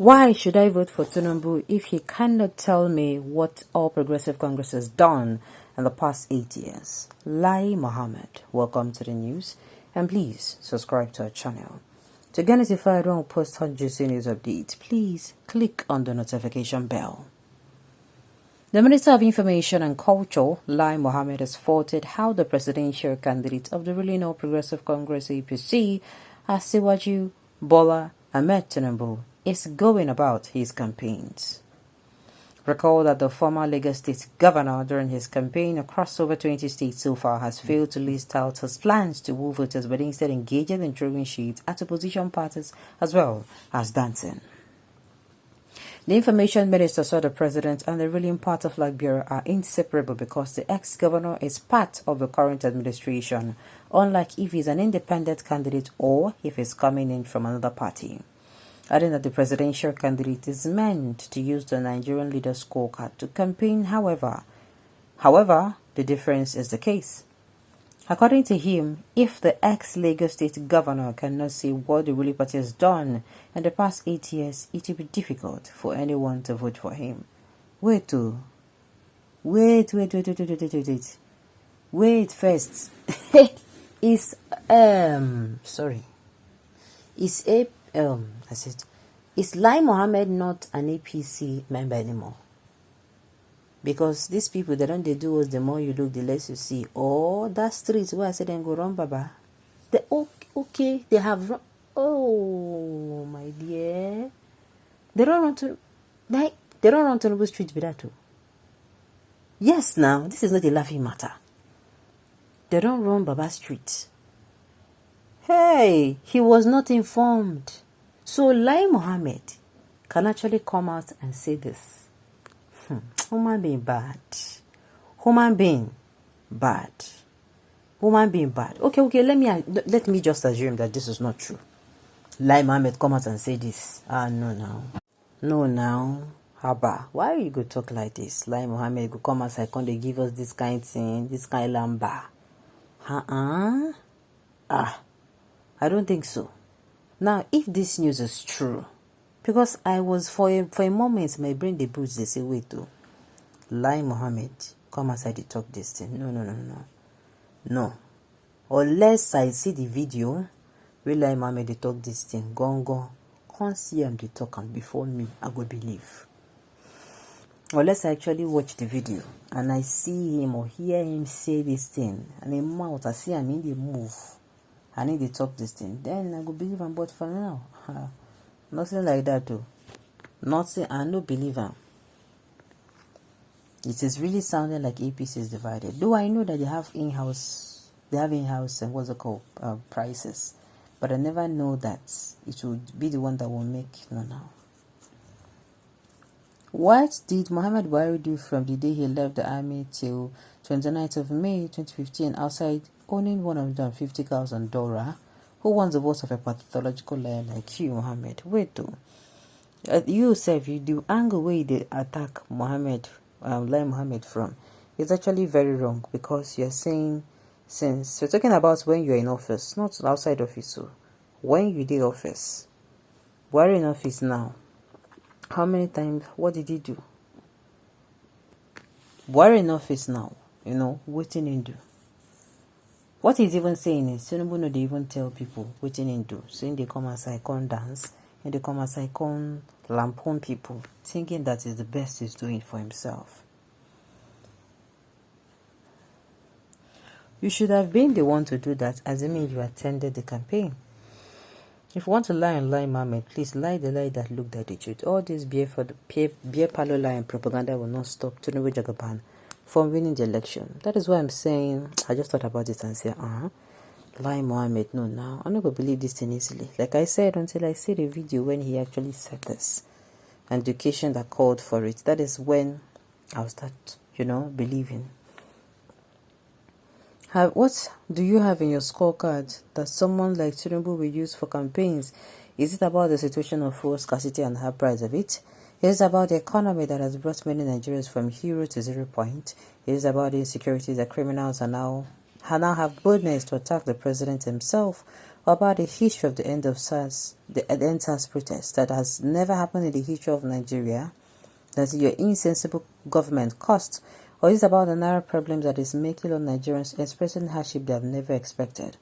Why should I vote for Tinubu if he cannot tell me what All Progressive Congress has done in the past 8 years? Lai Mohammed, welcome to the news, and please subscribe to our channel. To get notified when we post hot juicy news updates, please click on the notification bell. The Minister of Information and Culture, Lai Mohammed, has faulted how the presidential candidate of the ruling All Progressive Congress APC, Asiwaju Bola Ahmed Tinubu, is going about his campaigns. Recall that the former Lagos State governor, during his campaign across over 20 states so far, has failed to list out his plans to woo voters, but instead engaging in throwing shades at opposition parties as well as dancing. The information minister saw the president and the ruling party flag bearer are inseparable because the ex-governor is part of the current administration, unlike if he's an independent candidate or if he's coming in from another party. Adding that the presidential candidate is meant to use the Nigerian leader's scorecard to campaign, however, the difference is the case. According to him, if the ex-Lagos State governor cannot see what the ruling party has done in the past 8 years, it will be difficult for anyone to vote for him. Wait first. Is Lai Mohammed not an APC member anymore? Because these people, they don't do us, the more you look, the less you see. Oh, that street where I said then go run, Baba. They have run. Oh, my dear. They don't run to Tinubu Street with that too. Yes, now, this is not a laughing matter. They don't run Baba Street. Hey, he was not informed. So Lai Mohammed can actually come out and say this. Human being bad. Okay, let me just assume that this is not true. Lai Mohammed come out and say this. No now. Haba, why you go talk like this? Lai Mohammed go come outside, they give us this kind of thing, this kind of lamba. I don't think so. Now, if this news is true, because I was for a moment, my brain they boots, they say, wait though. Lai Mohammed, come outside to talk this thing. No. Unless I see the video where Lai Mohammed they talk this thing, go. Can't see him they talk and before me, I go believe. Unless I actually watch the video and I see him or hear him say this thing, and in mouth I see him in the move, I need to talk this thing, then I go believe him. But for now, nothing like that too. Nothing, I no believe him. It is really sounding like APC is divided. Though I know that they have in-house and what's it called, prices. But I never know that it would be the one that will make now. What did Muhammad Buhari do from the day he left the army till 29th of May 2015 outside owning $150,000? Who wants the voice of a pathological liar like you, Muhammad? Wait though. You say the angle where they attack Lai Mohammed from is actually very wrong, because you're saying, since we're talking about when you're in office, not outside office. So when you did office, we're in office now. How many times? What did he do? We're in office now. What did he do? What he's even saying is, Tinubu no they even tell people what he do. So they come outside, come dance, and they come outside, come lampoon people, thinking that is the best he's doing for himself. You should have been the one to do that, assuming you attended the campaign. If you want to lie on Lai Mohammed, please lie the lie that looked at the truth. All this beer parlor lie and propaganda will not stop Tinubu Jagaban from winning the election. That is why I'm saying, I just thought about it and said, Lai Mohammed, no, now I'm not going to believe this thing easily. Like I said, until I see the video when he actually said this, and the occasion that called for it, that is when I'll start, believing. What do you have in your scorecard that someone like Tinubu will use for campaigns? Is it about the situation of fuel scarcity and high price of it? Is it about the economy that has brought many Nigerians from hero to 0 point? Is it about the insecurity that criminals now have boldness to attack the president himself? about the history of the end of SARS, the end SARS protest that has never happened in the history of Nigeria? Does your insensible government cost? Or is it about the narrow problems that is making all Nigerians expressing hardship they have never expected?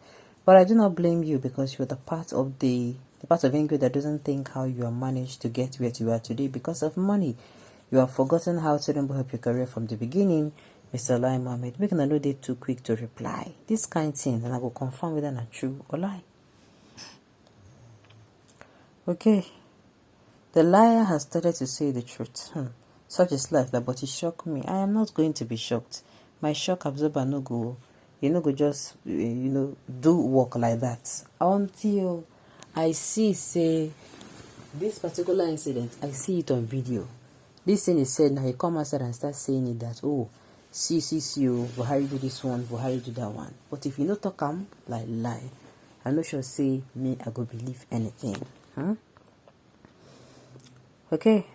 But I do not blame you, because you're the part of England that doesn't think how you have managed to get where you are today because of money. You have forgotten how Tinubu helped your career from the beginning. Mr. Lai Mohammed, make no dey too quick to reply. This kind of thing, and I will confirm whether it's true or lie. Okay. The liar has started to say the truth. Such is life, but it shocked me. I am not going to be shocked. My shock absorber no go just do work like that until I see, say, this particular incident. I see it on video. This thing is said, now he come outside and start saying it that, oh, see, Buhari do this one, Buhari do that one. But if you no talk like lie, I'm not sure say me I go believe anything. Okay.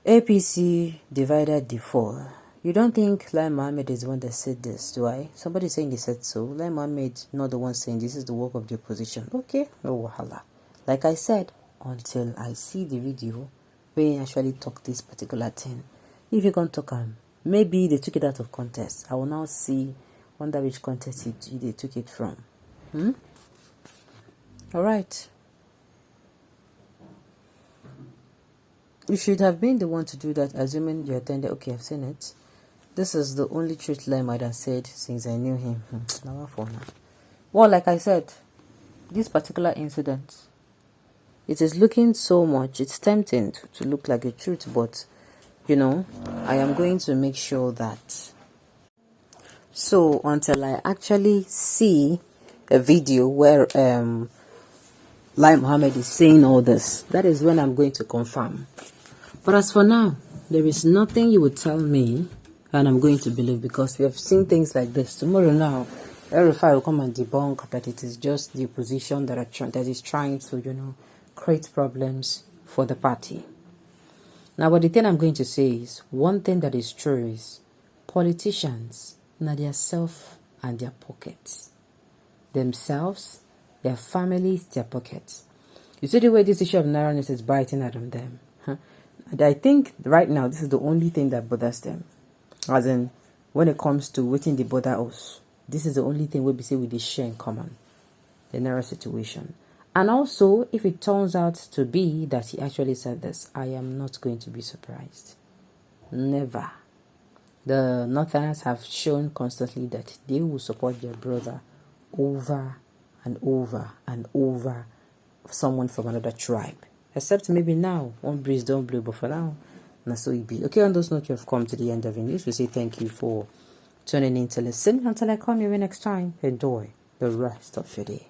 APC divided the fall. You don't think Lai Mohammed is the one that said this, do I? Somebody saying he said so. Lai Mohammed not the one saying this is the work of the opposition. Okay, no wahala. Like I said, until I see the video where he actually talk this particular thing. If you can talk maybe they took it out of context. I will now wonder which context they took it from. Alright. You should have been the one to do that, assuming you attended. Okay, I've seen it. This is the only truth Lai might have said since I knew him. Now. Well, like I said, this particular incident, it is looking so much. It's tempting to look like a truth, but, I am going to make sure that. So, until I actually see a video where Lai Mohammed is saying all this, that is when I'm going to confirm. But as for now, there is nothing you would tell me and I'm going to believe, because we have seen things like this. Tomorrow now, RFI will come and debunk that it is just the opposition that is trying to, create problems for the party. Now, but the thing I'm going to say is, one thing that is true is, politicians, now their self and their pockets. Themselves, their families, their pockets. You see the way this issue of narrowness is biting at them. I think right now this is the only thing that bothers them. As in, when it comes to waiting the bother us, this is the only thing we say with the share in common, the narrow situation. And also, if it turns out to be that he actually said this, I am not going to be surprised. Never. The Northerners have shown constantly that they will support their brother over and over and over someone from another tribe. Except maybe now, one breeze don't blow, but for now, not so it be. Okay, on those notes, you have come to the end of the news. We say thank you for tuning in to listen. Until I come your way next time, enjoy the rest of your day.